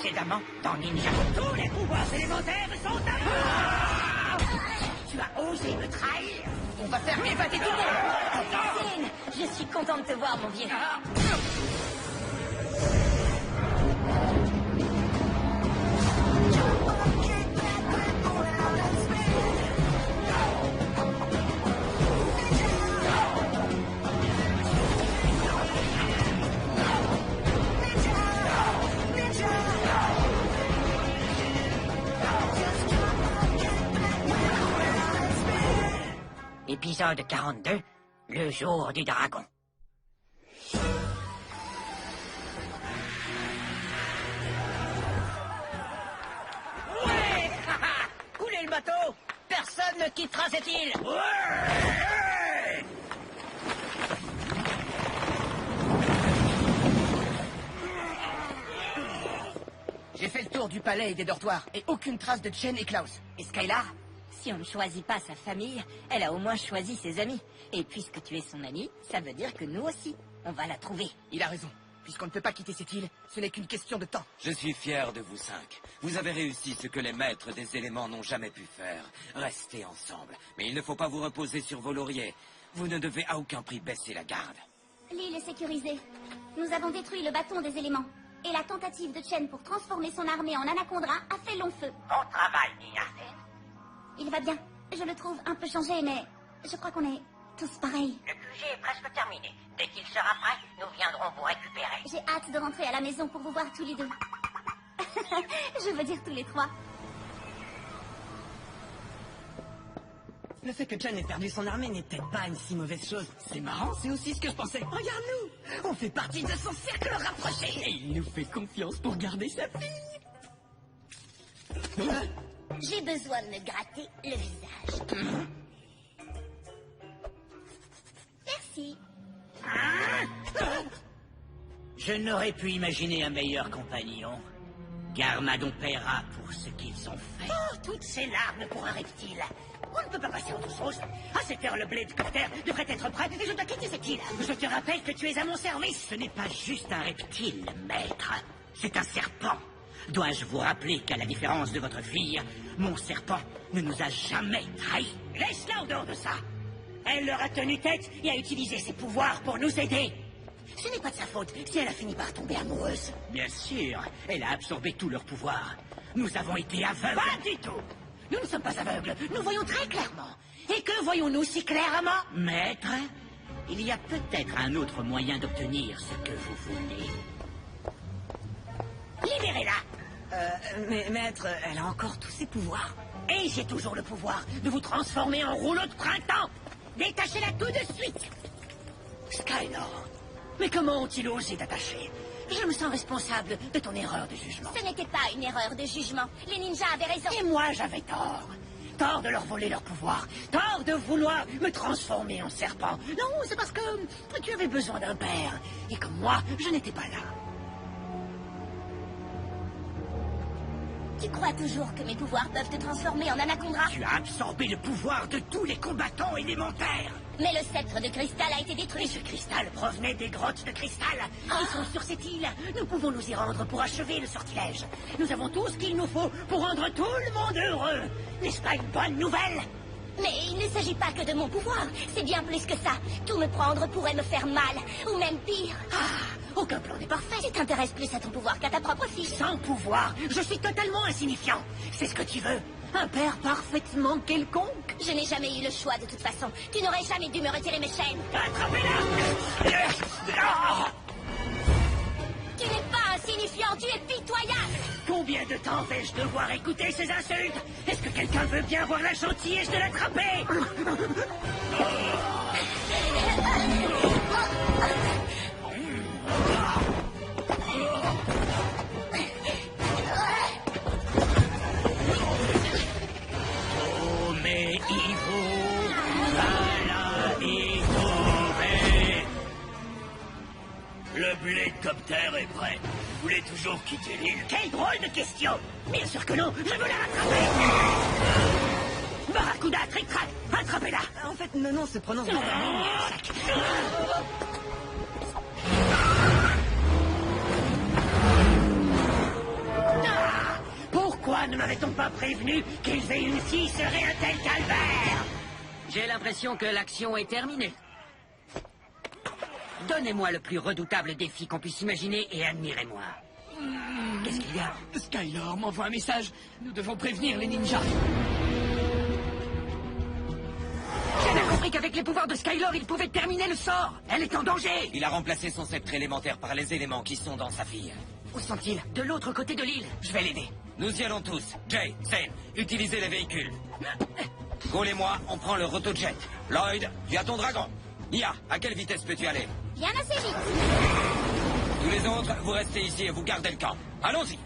précédemment dans Ninja. Tous les pouvoirs élémentaires sont à moi. Tu as osé me trahir. On va faire évader tout le monde. Céline, je suis contente de te voir, mon vieux. Épisode 42, le jour du dragon. Ouais. Coulez le bateau. Personne ne quittera cette île. Ouais. J'ai fait le tour du palais et des dortoirs, et aucune trace de Chen et Klaus. Et Skylar? Si on ne choisit pas sa famille, elle a au moins choisi ses amis. Et puisque tu es son ami, ça veut dire que nous aussi, on va la trouver. Il a raison. Puisqu'on ne peut pas quitter cette île, ce n'est qu'une question de temps. Je suis fier de vous 5. Vous avez réussi ce que les maîtres des éléments n'ont jamais pu faire. Restez ensemble. Mais il ne faut pas vous reposer sur vos lauriers. Vous ne devez à aucun prix baisser la garde. L'île est sécurisée. Nous avons détruit le bâton des éléments. Et la tentative de Chen pour transformer son armée en Anacondra a fait long feu. Bon travail, Nina. Il va bien. Je le trouve un peu changé, mais je crois qu'on est tous pareils. Le QG est presque terminé. Dès qu'il sera prêt, nous viendrons vous récupérer. J'ai hâte de rentrer à la maison pour vous voir tous les deux. Je veux dire tous les trois. Le fait que Chen ait perdu son armée n'est peut-être pas une si mauvaise chose. C'est marrant, c'est aussi ce que je pensais. Regarde-nous, on fait partie de son cercle rapproché. Et il nous fait confiance pour garder sa fille. J'ai besoin de me gratter le visage. Merci. Je n'aurais pu imaginer un meilleur compagnon. Garmadon paiera pour ce qu'ils ont fait. Oh, toutes ces larmes pour un reptile. On ne peut pas passer autre chose. À cette heure, le blé de Copter devrait être prêt et je dois quitter cette île. Je te rappelle que tu es à mon service. Ce n'est pas juste un reptile, maître. C'est un serpent. Dois-je vous rappeler qu'à la différence de votre fille, mon serpent ne nous a jamais trahis. Laisse-la en dehors de ça. Elle leur a tenu tête et a utilisé ses pouvoirs pour nous aider. Ce n'est pas de sa faute si elle a fini par tomber amoureuse. Bien sûr, elle a absorbé tout leur pouvoir. Nous avons été aveugles. Pas du tout. Nous ne sommes pas aveugles. Nous voyons très clairement. Et que voyons-nous si clairement? Maître, il y a peut-être un autre moyen d'obtenir ce que vous voulez. Libérez-la. Mais maître, elle a encore tous ses pouvoirs. Et j'ai toujours le pouvoir de vous transformer en rouleau de printemps. Détachez-la tout de suite. Skylar, mais comment ont-ils osé t'attacher? Je me sens responsable de ton erreur de jugement. Ce n'était pas une erreur de jugement. Les ninjas avaient raison. Et moi, j'avais tort. Tort de leur voler leur pouvoir. Tort de vouloir me transformer en serpent. Non, c'est parce que tu avais besoin d'un père. Et que moi, je n'étais pas là. Tu crois toujours que mes pouvoirs peuvent te transformer en Anacondra? Tu as absorbé le pouvoir de tous les combattants élémentaires. Mais le sceptre de cristal a été Et détruit. ce cristal provenait des grottes de cristal. Ils sont sur cette île. Nous pouvons nous y rendre pour achever le sortilège. Nous avons tout ce qu'il nous faut pour rendre tout le monde heureux. N'est-ce pas une bonne nouvelle? Mais il ne s'agit pas que de mon pouvoir. C'est bien plus que ça. Tout me prendre pourrait me faire mal. Ou même pire. Aucun plan n'est parfait. Tu t'intéresses plus à ton pouvoir qu'à ta propre fille. Sans pouvoir, je suis totalement insignifiant. C'est ce que tu veux? Un père parfaitement quelconque? Je n'ai jamais eu le choix de toute façon. Tu n'aurais jamais dû me retirer mes chaînes. Attrapez-la! Tu n'es pas insignifiant, tu es pitoyable. Combien de temps vais-je devoir écouter ces insultes? Est-ce que quelqu'un veut bien avoir la gentillesse de l'attraper? Le blé de Copter est prêt. Vous voulez toujours quitter l'île? Quelle drôle de question! Bien sûr que non, je veux la rattraper! Barracuda, tric-trac, attrapez-la! En fait, Nanon se prononce bizarrement. aurait-on pas prévenu qu'ils et une fille seraient un tel calvaire? J'ai l'impression que l'action est terminée. Donnez-moi le plus redoutable défi qu'on puisse imaginer et admirez-moi. Qu'est-ce qu'il y a? Skylar m'envoie un message. Nous devons prévenir les ninjas. J'ai bien compris qu'avec les pouvoirs de Skylar, il pouvait terminer le sort. Elle est en danger. Il a remplacé son sceptre élémentaire par les éléments qui sont dans sa fille. Où sont-ils? De l'autre côté de l'île. Je vais l'aider. Nous y allons tous. Jay, Zane, utilisez les véhicules. Cole et moi, on prend le rotojet. Lloyd, tu as ton dragon. Mia, à quelle vitesse peux-tu aller? Bien assez vite. Tous les autres, vous restez ici et vous gardez le camp. Allons-y.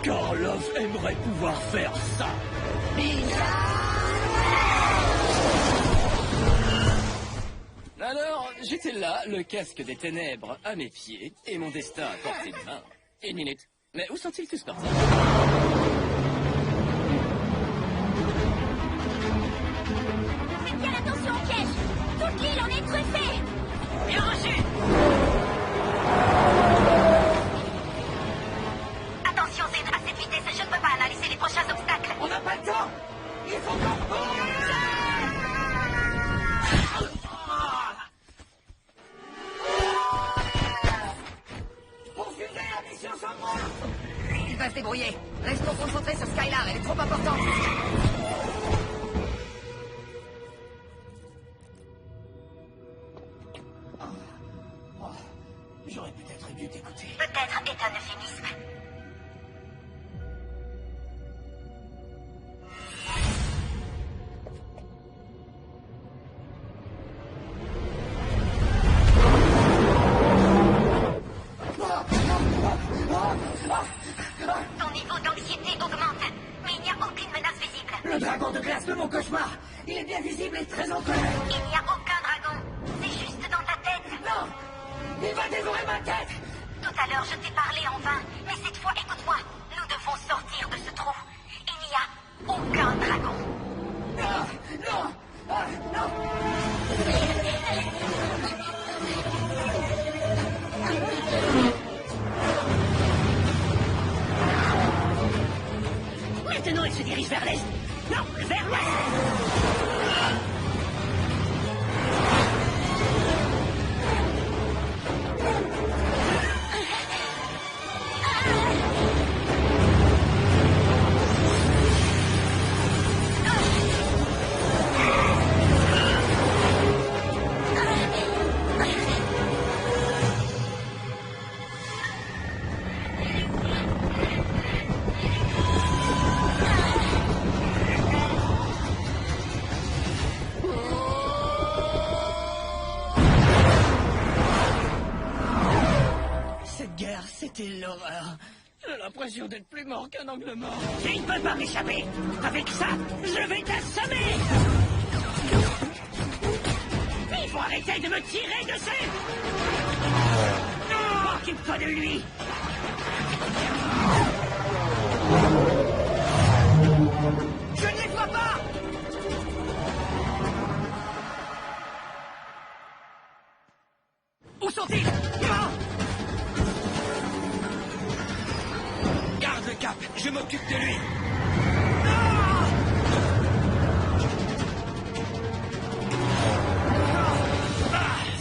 Karloff aimerait pouvoir faire ça. Alors, j'étais là, le casque des ténèbres à mes pieds, et mon destin à portée de main. Une minute. Mais où sont-ils tous partis? Faites bien attention au piège. Toute l'île en est truffée. Bien reçu. Attention, Zane, à cette vitesse, je ne peux pas analyser les prochains obstacles. On n'a pas le temps. Il faut qu'on bouge. Poursuivez la mission sans moi. Il va se débrouiller. Restons concentrés sur Skylar, elle est trop importante. J'aurais peut-être dû t'écouter. Peut-être est un euphémisme. Ton niveau d'anxiété augmente, mais il n'y a aucune menace visible. Le dragon de glace de mon cauchemar. Il est bien visible et très en colère. Il n'y a aucun dragon. C'est juste dans ta tête. Non. Il va dévorer ma tête. Tout à l'heure, je t'ai parlé en vain, mais cette fois, écoute-moi. Nous devons sortir de ce trou. Il n'y a aucun dragon. Non. Non. Ah, non. Maintenant, elle se dirige vers l'est. Non, vers l'ouest. Cette guerre, c'était l'horreur. J'ai l'impression d'être plus mort qu'un angle mort. Tu ne peux pas m'échapper. Avec ça, je vais t'assommer. Il faut arrêter de me tirer dessus. Non, occupe-toi de lui. Je ne les vois pas. Où sont-ils? Non. Garde le cap, je m'occupe de lui.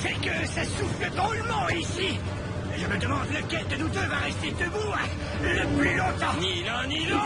C'est que ça souffle drôlement ici. Je me demande lequel de nous deux va rester debout le plus longtemps. Ni l'un ni l'autre.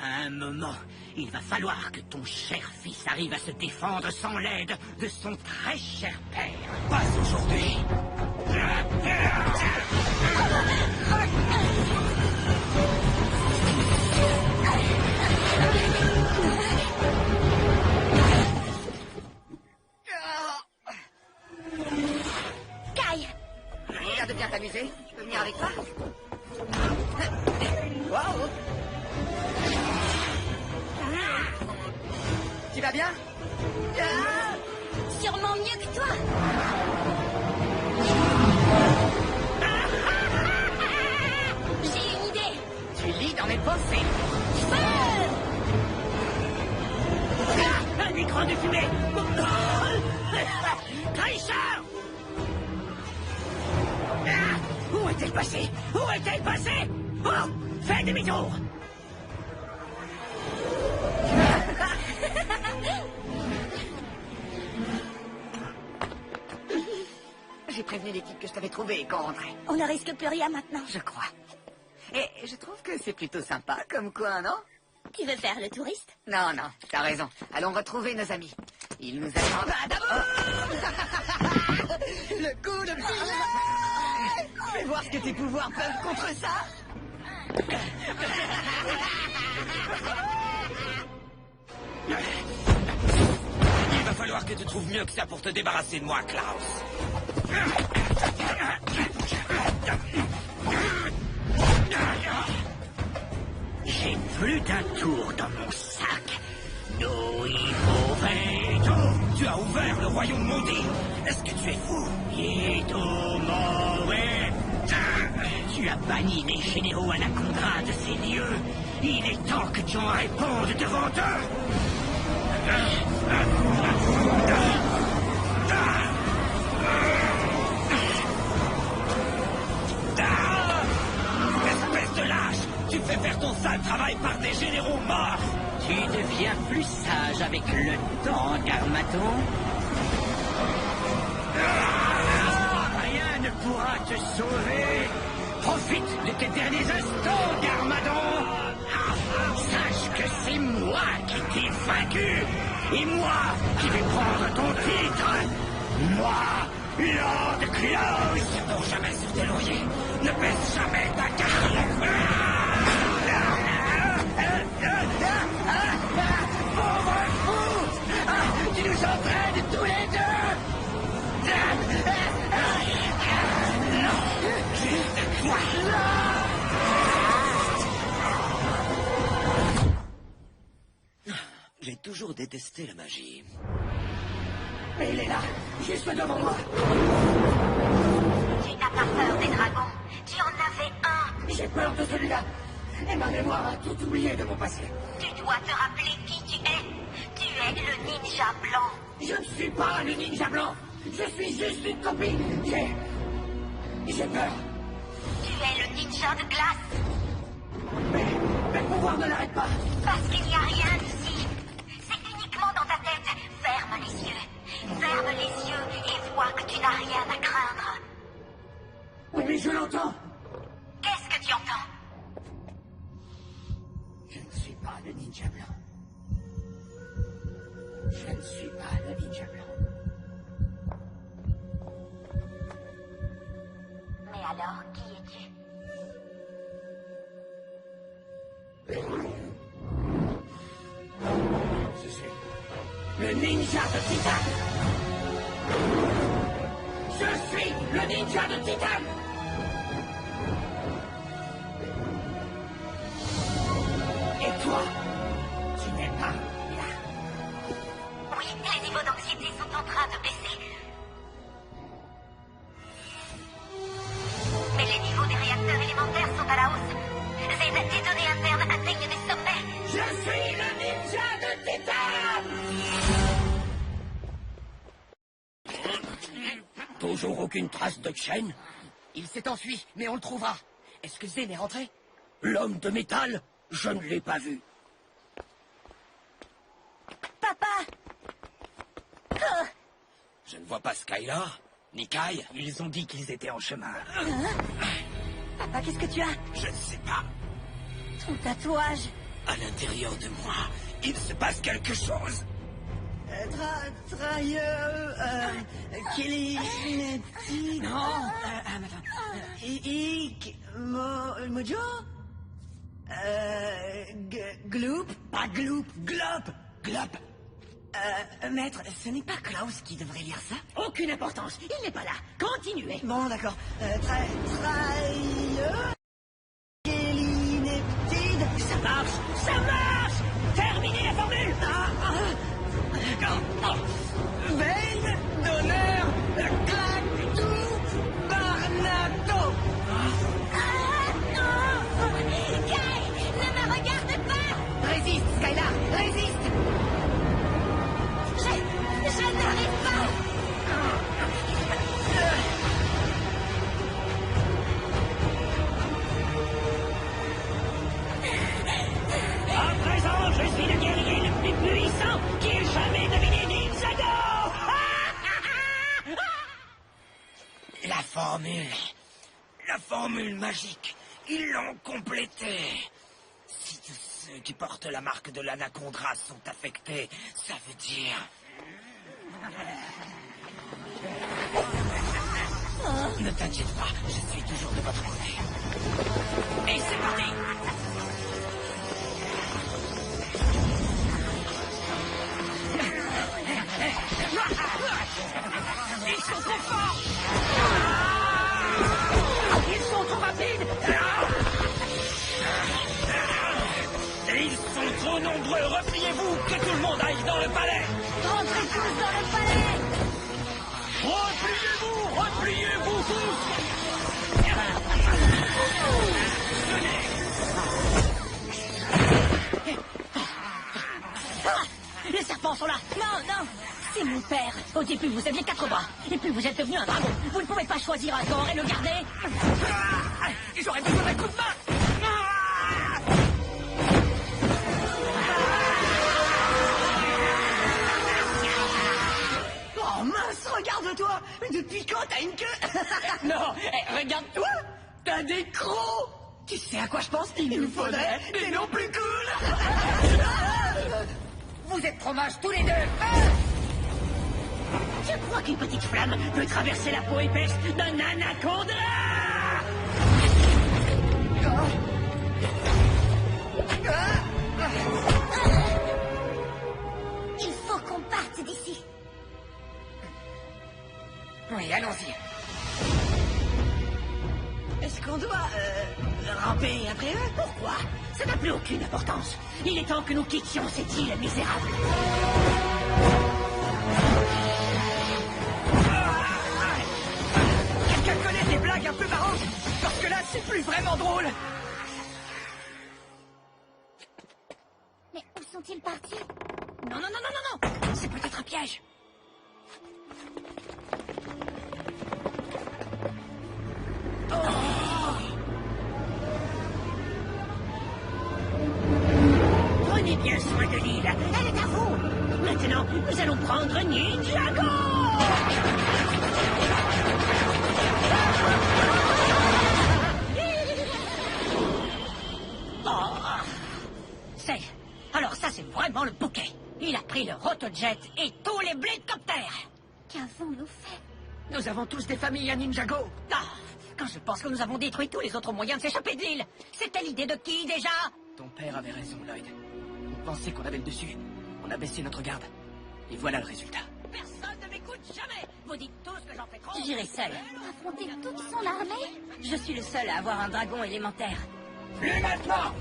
À un moment, il va falloir que ton cher fils arrive à se défendre sans l'aide de son très cher père. Pas aujourd'hui. Kai, T'as de bien t'amuser. Je peux venir avec toi? Wow. Tu vas bien? sûrement mieux que toi. J'ai une idée. Tu lis dans mes pensées. Un écran de fumée. Traiteur! Où est-elle passée? Où est-elle passée? Oh, fais demi-tour! J'ai prévenu l'équipe que je t'avais trouvé et qu'on rentrait. On ne risque plus rien maintenant. Je crois. Et je trouve que c'est plutôt sympa comme coin, non? Tu veux faire le touriste? Non, non, t'as raison. Allons retrouver nos amis. Ils nous attendent. Le coup de pied. Fais voir ce que tes pouvoirs peuvent contre ça. Il va falloir que tu trouves mieux que ça pour te débarrasser de moi, Klaus. J'ai plus d'un tour dans mon sac. Nous y mourrons. Tu as ouvert le royaume maudit. Est-ce que tu es fou? Tu as banni les généraux Anaconda de ces lieux. Il est temps que tu en répondes devant eux. Espèce de lâche! Tu fais faire ton sale travail par des généraux morts! Tu deviens plus sage avec le temps, Garmadon. Rien ne pourra te sauver. Profite de tes derniers instants, Garmadon. Sache que c'est moi qui t'ai vaincu. Et moi qui vais prendre ton titre. Moi, Lord Klaus. Ne tombe jamais sur tes lauriers. Ne baisse jamais ta garde. Pauvre fou! Tu nous entraînes tous les deux! J'ai toujours détesté la magie. Mais il est là, juste devant moi. Tu n'as pas peur des dragons. Tu en avais un. J'ai peur de celui-là. Et ma mémoire a tout oublié de mon passé. Tu dois te rappeler qui tu es. Tu es le ninja blanc. Je ne suis pas le ninja blanc. Je suis juste une copie. J'ai peur. Tu es le ninja de glace. Mais mes pouvoirs ne l'arrêtent pas. Parce qu'il n'y a rien ici. C'est uniquement dans ta tête. Ferme les yeux. Ferme les yeux et vois que tu n'as rien à craindre. Oui, mais je l'entends. Qu'est-ce que tu entends? Je ne suis pas le ninja blanc. Je ne suis pas le ninja blanc. Mais alors, qui es-tu? Je suis le ninja de Titan. Je suis le ninja de Titan. Et toi, tu n'es pas là. Oui, les niveaux d'anxiété sont en train de baisser. Mais les niveaux des réacteurs élémentaires sont à la hausse. Tes données internes atteignent des sommets. Je suis le ninja de Titan. Toujours aucune trace de Chen? Il s'est enfui, mais on le trouvera. Est-ce que Zen est rentré? L'homme de métal? Je ne l'ai pas vu. Papa! Oh, Je ne vois pas Skylar, ni Kai. Ils ont dit qu'ils étaient en chemin. papa, qu'est-ce que tu as? Je ne sais pas. Ton tatouage. À l'intérieur de moi, il se passe quelque chose. Non. Mojo? Gloop? Pas Gloop, Glop. Glop. Maître, ce n'est pas Klaus qui devrait lire ça? Aucune importance. Il n'est pas là. Continuez. Bon, d'accord. Kélineptide. Ça marche. Ça marche. Terminez la formule. Veine d'honneur, claque, tout, barre La formule magique. Ils l'ont complétée. Si tous ceux qui portent la marque de l'anacondra sont affectés, ça veut dire... Ne t'inquiète pas, je suis toujours de votre côté. Et c'est parti! Ils sont trop forts! Ils sont trop rapides! Ils sont trop nombreux! Repliez-vous! Que tout le monde aille dans le palais! Rentrez tous dans le palais! Repliez-vous! Repliez-vous tous! Les serpents sont là! Non, non! C'est mon père! Au début, vous aviez 4 bras, et puis vous êtes devenu un dragon! Vous ne pouvez pas choisir un corps et le garder! J'aurais besoin d'un coup de main! Oh mince, regarde-toi! Mais depuis quand t'as une queue? Non, regarde-toi. T'as des crocs! Tu sais à quoi je pense? Il nous faudrait des noms plus cool! Vous êtes trop moches tous les deux. Je crois qu'une petite flamme peut traverser la peau épaisse d'un anaconda. Il faut qu'on parte d'ici. Oui, allons-y. Est-ce qu'on doit, ramper après eux? Pourquoi? Ça n'a plus aucune importance. Il est temps que nous quittions cette île misérable. Quelqu'un connaît des blagues un peu marrantes? Parce que là, c'est plus vraiment drôle! Mais où sont-ils partis? Non, non, non, non, non, non. C'est peut-être un piège. Prenez bien soin de l'île. Elle est à vous. Maintenant, nous allons prendre Ninjago. Alors ça, c'est vraiment le bouquet. Il a pris le rotojet et tous les blédcoptères. Qu'avons-nous fait? Nous avons tous des familles à Ninjago! Ah, quand je pense que nous avons détruit tous les autres moyens de s'échapper de l'île. C'était l'idée de qui, déjà? Ton père avait raison, Lloyd. On pensait qu'on avait le dessus. On a baissé notre garde. Et voilà le résultat. Personne ne m'écoute jamais. Vous dites tous que j'en fais trop. J'irai seul. Affronter toute son armée? Je suis le seul à avoir un dragon élémentaire. Plus maintenant.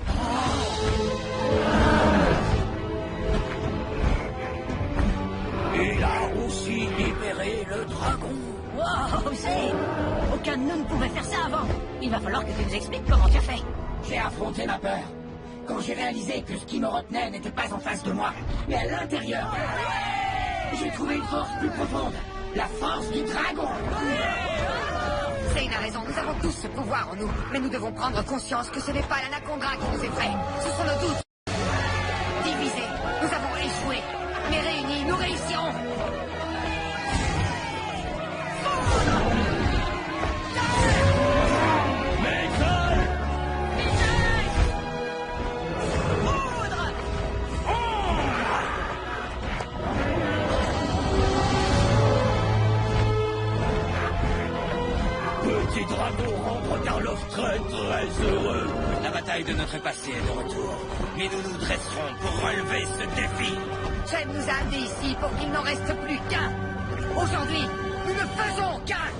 Il a aussi libéré le dragon. Wow, c'est... Aucun de nous ne pouvait faire ça avant. Il va falloir que tu nous expliques comment tu as fait. J'ai affronté ma peur. Quand j'ai réalisé que ce qui me retenait n'était pas en face de moi, mais à l'intérieur, j'ai trouvé une force plus profonde. La force du dragon. Zane a raison, nous avons tous ce pouvoir en nous. Mais nous devons prendre conscience que ce n'est pas l'anacondra qui nous effraie. Ce sont nos doutes. Divisés, nous avons échoué. Mais réunis, nous réussirons. Petit dragon rentre Karloff très très heureux. La bataille de notre passé est de retour. Mais nous nous dresserons pour relever ce défi. Chen nous a amenés ici pour qu'il n'en reste plus qu'un. Aujourd'hui, nous ne faisons qu'un.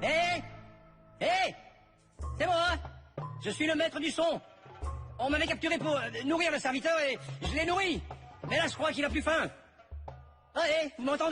Hé! Hé! C'est moi! Je suis le maître du son! On m'avait capturé pour nourrir le serviteur et je l'ai nourri! Mais là, je crois qu'il a plus faim! Allez, vous m'entendez?